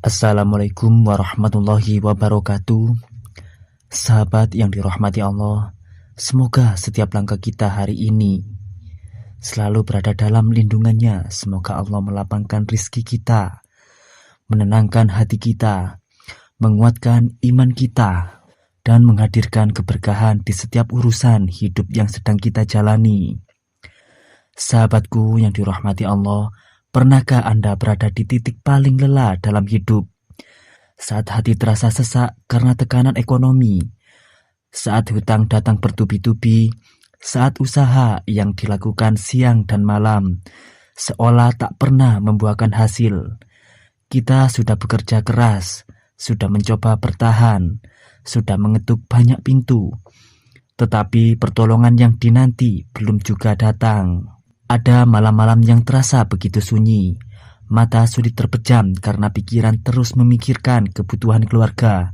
Assalamualaikum warahmatullahi wabarakatuh. Sahabat yang dirahmati Allah, semoga setiap langkah kita hari ini selalu berada dalam lindungannya. Semoga Allah melapangkan rizki kita, menenangkan hati kita, menguatkan iman kita, dan menghadirkan keberkahan di setiap urusan hidup yang sedang kita jalani. Sahabatku yang dirahmati Allah, pernahkah Anda berada di titik paling lelah dalam hidup? Saat hati terasa sesak karena tekanan ekonomi, saat hutang datang bertubi-tubi, saat usaha yang dilakukan siang dan malam seolah tak pernah membuahkan hasil. Kita sudah bekerja keras, sudah mencoba bertahan, sudah mengetuk banyak pintu, tetapi pertolongan yang dinanti belum juga datang. Ada malam-malam yang terasa begitu sunyi, mata sulit terpejam karena pikiran terus memikirkan kebutuhan keluarga,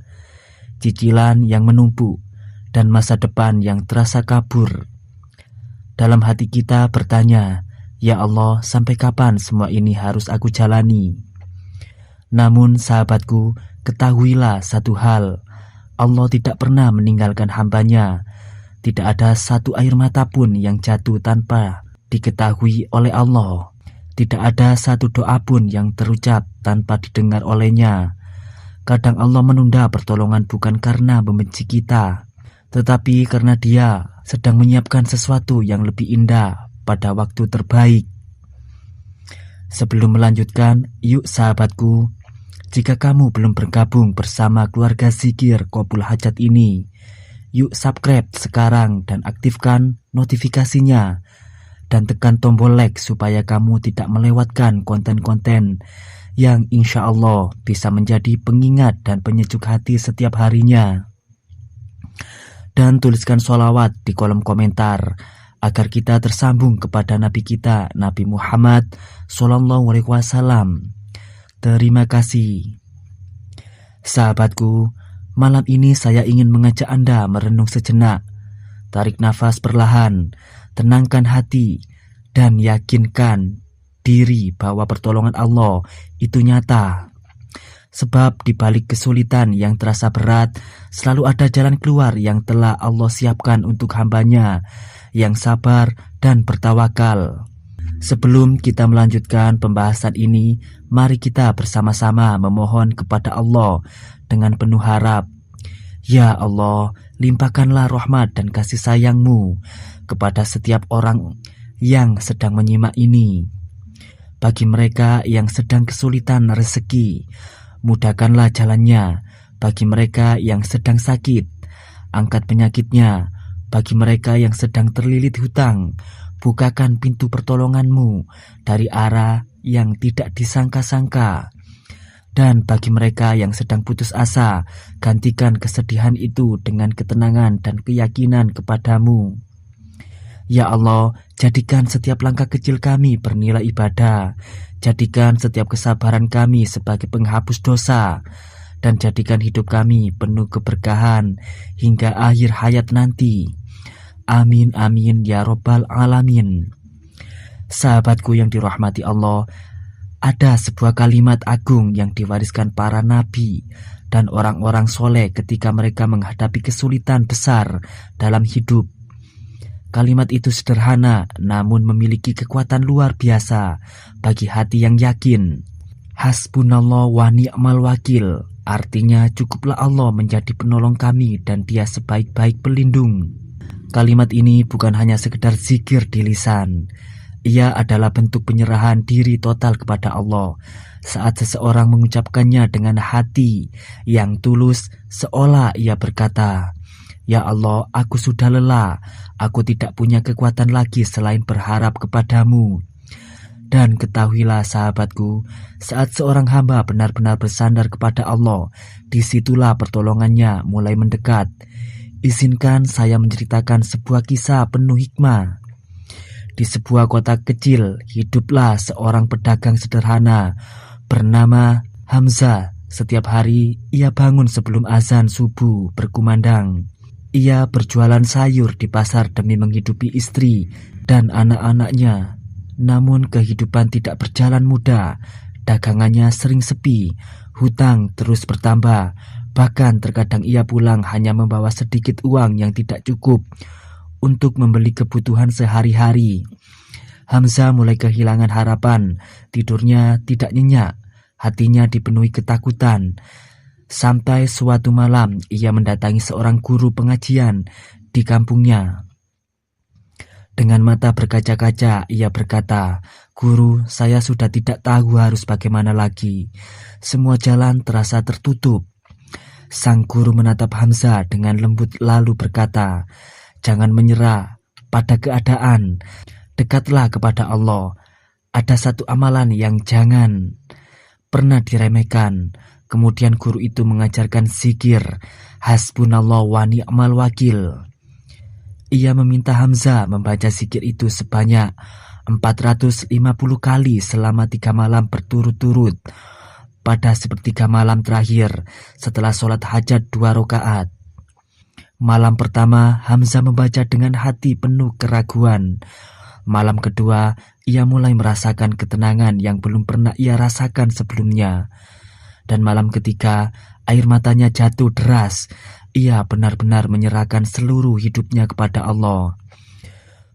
cicilan yang menumpuk, dan masa depan yang terasa kabur. Dalam hati kita bertanya, "Ya Allah, sampai kapan semua ini harus aku jalani?" Namun sahabatku, ketahuilah satu hal, Allah tidak pernah meninggalkan hambanya. Tidak ada satu air mata pun yang jatuh tanpa diketahui oleh Allah. Tidak ada satu doa pun yang terucap tanpa didengar olehnya. Kadang Allah menunda pertolongan bukan karena membenci kita, tetapi karena Dia sedang menyiapkan sesuatu yang lebih indah pada waktu terbaik. Sebelum melanjutkan, yuk sahabatku, jika kamu belum bergabung bersama keluarga Zikir Qabul Hajat ini, yuk subscribe sekarang dan aktifkan notifikasinya. Dan tekan tombol like supaya kamu tidak melewatkan konten-konten yang insya Allah bisa menjadi pengingat dan penyejuk hati setiap harinya. Dan tuliskan sholawat di kolom komentar agar kita tersambung kepada Nabi kita, Nabi Muhammad SAW. Terima kasih. Sahabatku, malam ini saya ingin mengajak Anda merenung sejenak. Tarik nafas perlahan, tenangkan hati, dan yakinkan diri bahwa pertolongan Allah itu nyata. Sebab di balik kesulitan yang terasa berat, selalu ada jalan keluar yang telah Allah siapkan untuk hambanya yang sabar dan bertawakal. Sebelum kita melanjutkan pembahasan ini, mari kita bersama-sama memohon kepada Allah dengan penuh harap. Ya Allah, limpahkanlah rahmat dan kasih sayang-Mu kepada setiap orang yang sedang menyimak ini. Bagi mereka yang sedang kesulitan rezeki, mudahkanlah jalannya. Bagi mereka yang sedang sakit, angkat penyakitnya. Bagi mereka yang sedang terlilit hutang, bukakan pintu pertolongan-Mu dari arah yang tidak disangka-sangka. Dan bagi mereka yang sedang putus asa, gantikan kesedihan itu dengan ketenangan dan keyakinan kepadamu. Ya Allah, jadikan setiap langkah kecil kami bernilai ibadah. Jadikan setiap kesabaran kami sebagai penghapus dosa. Dan jadikan hidup kami penuh keberkahan hingga akhir hayat nanti. Amin amin ya robbal alamin. Sahabatku yang dirahmati Allah, ada sebuah kalimat agung yang diwariskan para nabi dan orang-orang soleh ketika mereka menghadapi kesulitan besar dalam hidup. Kalimat itu sederhana namun memiliki kekuatan luar biasa bagi hati yang yakin. Hasbunallah wa ni'mal wakil, artinya cukuplah Allah menjadi penolong kami dan Dia sebaik-baik pelindung. Kalimat ini bukan hanya sekedar zikir di lisan. Ia adalah bentuk penyerahan diri total kepada Allah. Saat seseorang mengucapkannya dengan hati yang tulus, seolah ia berkata, "Ya Allah, aku sudah lelah. Aku tidak punya kekuatan lagi selain berharap kepadamu." Dan ketahuilah sahabatku, saat seorang hamba benar-benar bersandar kepada Allah, disitulah pertolongannya mulai mendekat. Izinkan saya menceritakan sebuah kisah penuh hikmah. Di sebuah kota kecil, hiduplah seorang pedagang sederhana bernama Hamzah. Setiap hari, ia bangun sebelum azan subuh berkumandang. Ia berjualan sayur di pasar demi menghidupi istri dan anak-anaknya. Namun kehidupan tidak berjalan mudah. Dagangannya sering sepi, Hutang terus bertambah, bahkan terkadang ia pulang hanya membawa sedikit uang yang tidak cukup untuk membeli kebutuhan sehari-hari. Hamzah mulai kehilangan harapan, tidurnya tidak nyenyak, hatinya dipenuhi ketakutan. Sampai suatu malam ia mendatangi seorang guru pengajian di kampungnya. Dengan mata berkaca-kaca ia berkata, "Guru, saya sudah tidak tahu harus bagaimana lagi. Semua jalan terasa tertutup." Sang guru menatap Hamzah dengan lembut lalu berkata, "Jangan menyerah pada keadaan, dekatlah kepada Allah. Ada satu amalan yang jangan pernah diremehkan." Kemudian guru itu mengajarkan zikir, Hasbunallah wa ni'mal wakil. Ia meminta Hamzah membaca zikir itu sebanyak 450 kali selama 3 malam berturut-turut. Pada sepertiga malam terakhir setelah sholat hajat 2 rakaat. Malam pertama Hamzah membaca dengan hati penuh keraguan. Malam kedua ia mulai merasakan ketenangan yang belum pernah ia rasakan sebelumnya. Dan malam ketiga, air matanya jatuh deras. Ia benar-benar menyerahkan seluruh hidupnya kepada Allah.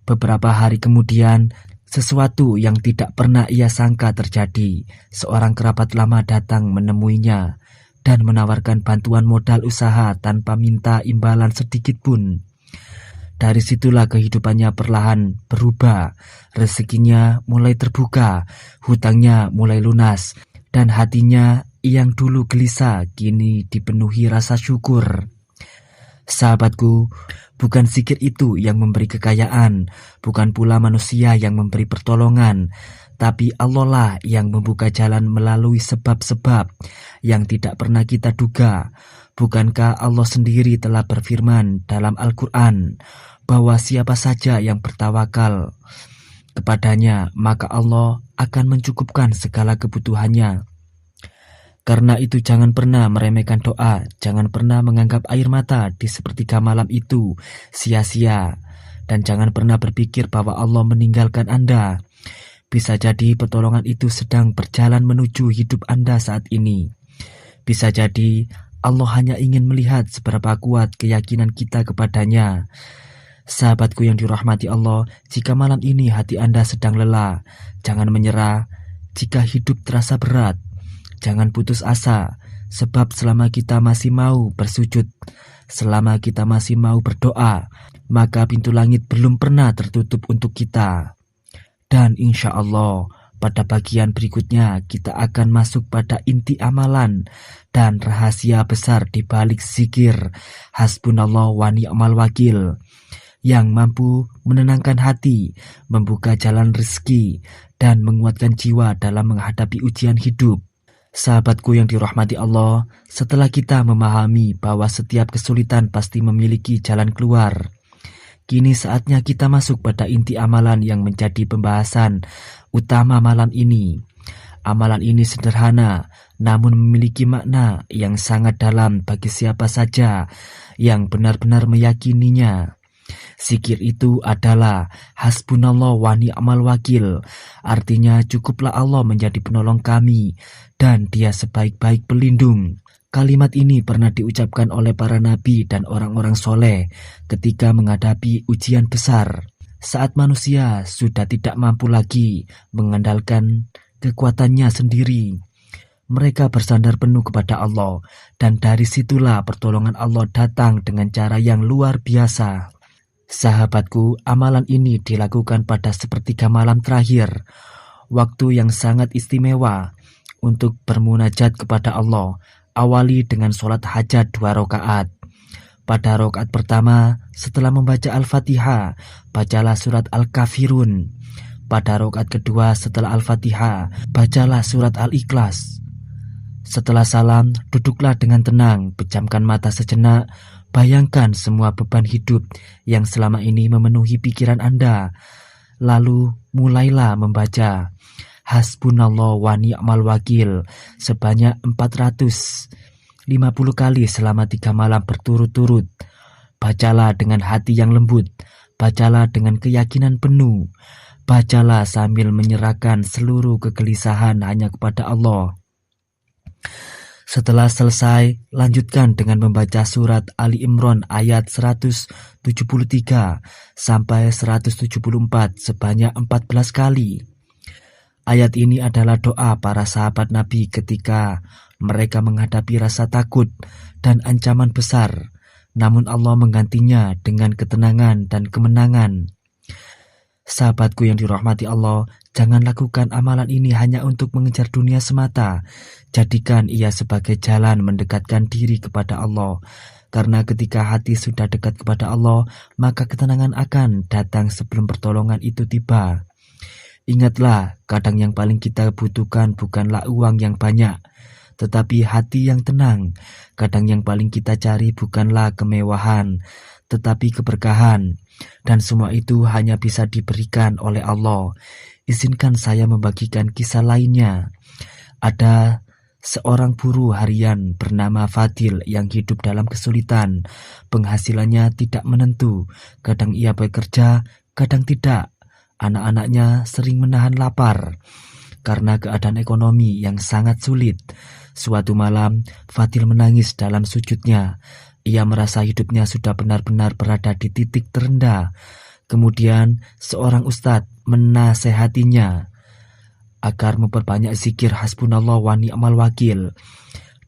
Beberapa hari kemudian, sesuatu yang tidak pernah ia sangka terjadi. Seorang kerabat lama datang menemuinya dan menawarkan bantuan modal usaha tanpa minta imbalan sedikit pun. Dari situlah kehidupannya perlahan berubah. Rezekinya mulai terbuka, hutangnya mulai lunas, dan hatinya yang dulu gelisah kini dipenuhi rasa syukur. Sahabatku, bukan zikir itu yang memberi kekayaan, bukan pula manusia yang memberi pertolongan, tapi Allah lah yang membuka jalan melalui sebab-sebab yang tidak pernah kita duga. Bukankah Allah sendiri telah berfirman dalam Al-Quran bahwa siapa saja yang bertawakal kepadanya, maka Allah akan mencukupkan segala kebutuhannya. Karena itu jangan pernah meremehkan doa, jangan pernah menganggap air mata di sepertiga malam itu sia-sia, dan jangan pernah berpikir bahwa Allah meninggalkan Anda. Bisa jadi pertolongan itu sedang berjalan menuju hidup Anda saat ini. Bisa jadi Allah hanya ingin melihat seberapa kuat keyakinan kita kepadanya. Sahabatku yang dirahmati Allah, jika malam ini hati Anda sedang lelah, jangan menyerah. Jika hidup terasa berat, jangan putus asa, sebab selama kita masih mau bersujud, selama kita masih mau berdoa, maka pintu langit belum pernah tertutup untuk kita. Dan insya Allah, pada bagian berikutnya kita akan masuk pada inti amalan dan rahasia besar di balik zikir Hasbunallah wa ni'mal wakil, yang mampu menenangkan hati, membuka jalan rezeki, dan menguatkan jiwa dalam menghadapi ujian hidup. Sahabatku yang dirahmati Allah, setelah kita memahami bahwa setiap kesulitan pasti memiliki jalan keluar, kini saatnya kita masuk pada inti amalan yang menjadi pembahasan utama malam ini. Amalan ini sederhana, namun memiliki makna yang sangat dalam bagi siapa saja yang benar-benar meyakininya. Zikir itu adalah Hasbunallah wa ni'mal wakil, artinya cukuplah Allah menjadi penolong kami dan Dia sebaik-baik pelindung. Kalimat ini pernah diucapkan oleh para nabi dan orang-orang soleh ketika menghadapi ujian besar. Saat manusia sudah tidak mampu lagi mengandalkan kekuatannya sendiri, mereka bersandar penuh kepada Allah, dan dari situlah pertolongan Allah datang dengan cara yang luar biasa. Sahabatku, amalan ini dilakukan pada sepertiga malam terakhir, waktu yang sangat istimewa untuk bermunajat kepada Allah. Awali dengan sholat hajat 2 rakaat. Pada rakaat pertama, setelah membaca Al-Fatihah, bacalah surat Al-Kafirun. Pada rakaat kedua setelah Al-Fatihah, bacalah surat Al-Ikhlas. Setelah salam, duduklah dengan tenang, pejamkan mata sejenak. Bayangkan semua beban hidup yang selama ini memenuhi pikiran Anda. Lalu mulailah membaca Hasbunallah wa ni'mal wakil sebanyak 450 kali selama 3 malam berturut-turut. Bacalah dengan hati yang lembut, bacalah dengan keyakinan penuh, bacalah sambil menyerahkan seluruh kegelisahan hanya kepada Allah. Setelah selesai, lanjutkan dengan membaca surat Ali Imran ayat 173 sampai 174 sebanyak 14 kali. Ayat ini adalah doa para sahabat Nabi ketika mereka menghadapi rasa takut dan ancaman besar, namun Allah menggantinya dengan ketenangan dan kemenangan. Sahabatku yang dirahmati Allah, jangan lakukan amalan ini hanya untuk mengejar dunia semata. Jadikan ia sebagai jalan mendekatkan diri kepada Allah. Karena ketika hati sudah dekat kepada Allah, maka ketenangan akan datang sebelum pertolongan itu tiba. Ingatlah, kadang yang paling kita butuhkan bukanlah uang yang banyak, tetapi hati yang tenang. Kadang yang paling kita cari bukanlah kemewahan, tetapi keberkahan. Dan semua itu hanya bisa diberikan oleh Allah. Izinkan saya membagikan kisah lainnya. Ada seorang buruh harian bernama Fadil yang hidup dalam kesulitan. Penghasilannya tidak menentu. Kadang ia bekerja, kadang tidak. Anak-anaknya sering menahan lapar karena keadaan ekonomi yang sangat sulit. Suatu malam, Fadil menangis dalam sujudnya. Ia merasa hidupnya sudah benar-benar berada di titik terendah. Kemudian seorang ustadz menasehatinya agar memperbanyak zikir hasbunallah wa ni'mal wakil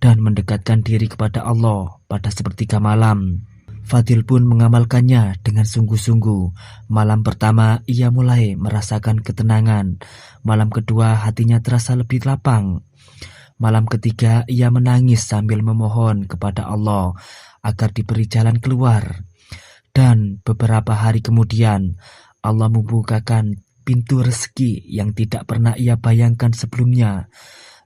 dan mendekatkan diri kepada Allah pada sepertiga malam. Fadil pun mengamalkannya dengan sungguh-sungguh. Malam pertama ia mulai merasakan ketenangan. Malam kedua hatinya terasa lebih lapang. Malam ketiga ia menangis sambil memohon kepada Allah agar diberi jalan keluar. Dan beberapa hari kemudian Allah membukakan pintu rezeki yang tidak pernah ia bayangkan sebelumnya.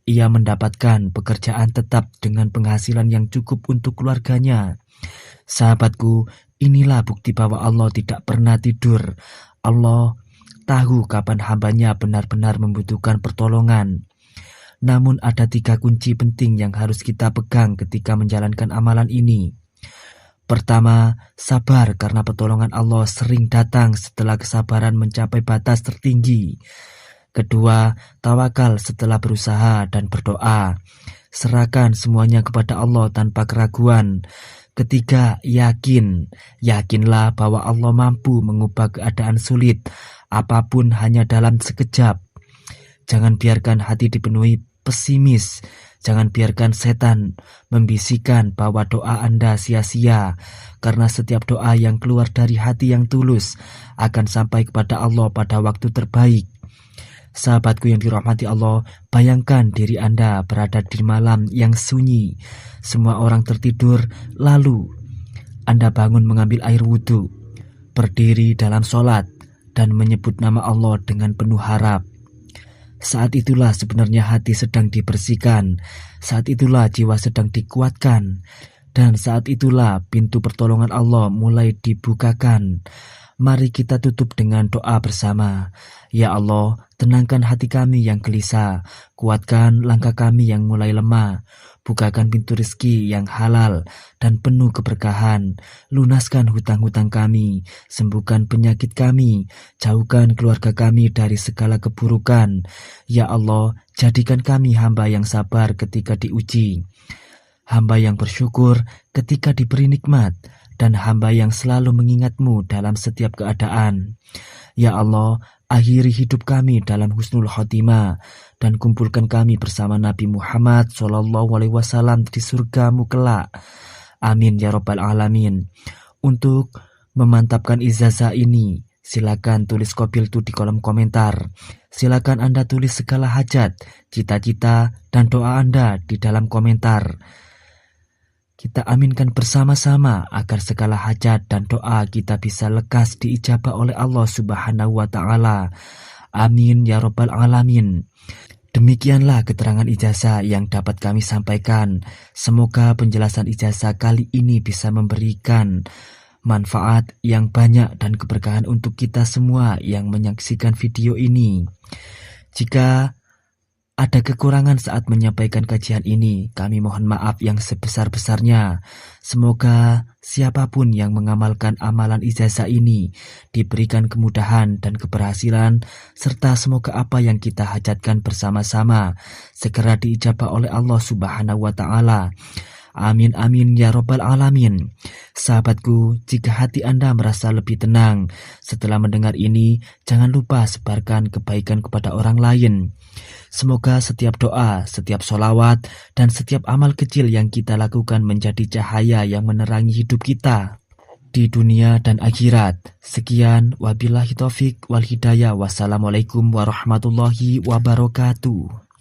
Ia mendapatkan pekerjaan tetap dengan penghasilan yang cukup untuk keluarganya. Sahabatku, inilah bukti bahwa Allah tidak pernah tidur. Allah tahu kapan hambanya benar-benar membutuhkan pertolongan. Namun ada 3 kunci penting yang harus kita pegang ketika menjalankan amalan ini. Pertama, sabar karena pertolongan Allah sering datang setelah kesabaran mencapai batas tertinggi. Kedua, tawakal setelah berusaha dan berdoa. Serahkan semuanya kepada Allah tanpa keraguan. Ketiga, yakinlah bahwa Allah mampu mengubah keadaan sulit, apapun hanya dalam sekejap. Jangan biarkan hati dipenuhi pesimis. Jangan biarkan setan membisikkan bahwa doa Anda sia-sia, karena setiap doa yang keluar dari hati yang tulus akan sampai kepada Allah pada waktu terbaik. Sahabatku yang dirahmati Allah, bayangkan diri Anda berada di malam yang sunyi. Semua orang tertidur, lalu Anda bangun mengambil air wudhu, berdiri dalam sholat, dan menyebut nama Allah dengan penuh harap. Saat itulah sebenarnya hati sedang dibersihkan, saat itulah jiwa sedang dikuatkan, dan saat itulah pintu pertolongan Allah mulai dibukakan. Mari kita tutup dengan doa bersama. Ya Allah, tenangkan hati kami yang gelisah, kuatkan langkah kami yang mulai lemah. Bukakan pintu rezeki yang halal dan penuh keberkahan. Lunaskan hutang-hutang kami, sembuhkan penyakit kami, jauhkan keluarga kami dari segala keburukan. Ya Allah, jadikan kami hamba yang sabar ketika diuji, hamba yang bersyukur ketika diberi nikmat, dan hamba yang selalu mengingat-Mu dalam setiap keadaan. Ya Allah, akhiri hidup kami dalam husnul khotimah dan kumpulkan kami bersama Nabi Muhammad SAW di surga-Mu kelak. Amin ya Rabbal Alamin. Untuk memantapkan ijazah ini, silakan tulis kopiltu di kolom komentar. Silakan Anda tulis segala hajat, cita-cita, dan doa Anda di dalam komentar. Kita aminkan bersama-sama agar segala hajat dan doa kita bisa lekas diijabah oleh Allah Subhanahu wa Ta'ala. Amin ya Rabbal Alamin. Demikianlah keterangan ijazah yang dapat kami sampaikan. Semoga penjelasan ijazah kali ini bisa memberikan manfaat yang banyak dan keberkahan untuk kita semua yang menyaksikan video ini. Jika ada kekurangan saat menyampaikan kajian ini, kami mohon maaf yang sebesar-besarnya. Semoga siapapun yang mengamalkan amalan ijazah ini diberikan kemudahan dan keberhasilan, serta semoga apa yang kita hajatkan bersama-sama segera diijabah oleh Allah Subhanahu wa Ta'ala. Amin amin ya robbal alamin. Sahabatku, jika hati Anda merasa lebih tenang setelah mendengar ini, jangan lupa sebarkan kebaikan kepada orang lain. Semoga setiap doa, setiap solawat, dan setiap amal kecil yang kita lakukan menjadi cahaya yang menerangi hidup kita di dunia dan akhirat. Sekian, wabillahi taufik wal hidayah. Wassalamualaikum warahmatullahi wabarakatuh.